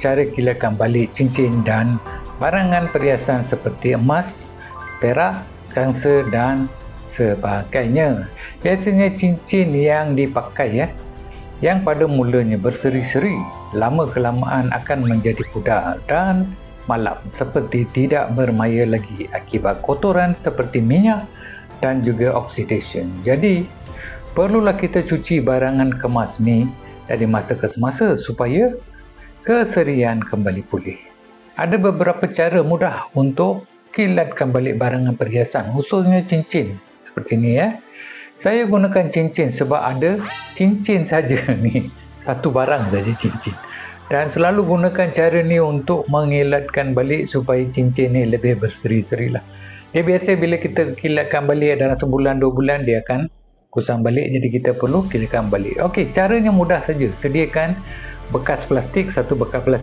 cara kilatkan balik cincin dan barangan perhiasan seperti emas, perak, kangsa dan sebagainya. Biasanya cincin yang dipakai yang pada mulanya berseri-seri, lama kelamaan akan menjadi pudar dan malam seperti tidak bermaya lagi akibat kotoran seperti minyak dan juga oxidation. Jadi perlulah kita cuci barangan kemas ni dari masa ke semasa supaya keserian kembali pulih. Ada beberapa cara mudah untuk kilatkan balik barangan perhiasan, khususnya cincin seperti ni Saya gunakan cincin sebab ada cincin saja ni, satu barang saja cincin. Dan selalu gunakan cara ni untuk mengilatkan balik supaya cincin ni lebih berseri-seri lah. Dia biasa bila kita kilatkan balik dalam sebulan 2 bulan dia akan kusam balik, jadi kita perlu kilatkan balik. Okey, caranya mudah saja. Sediakan bekas plastik, satu bekas plastik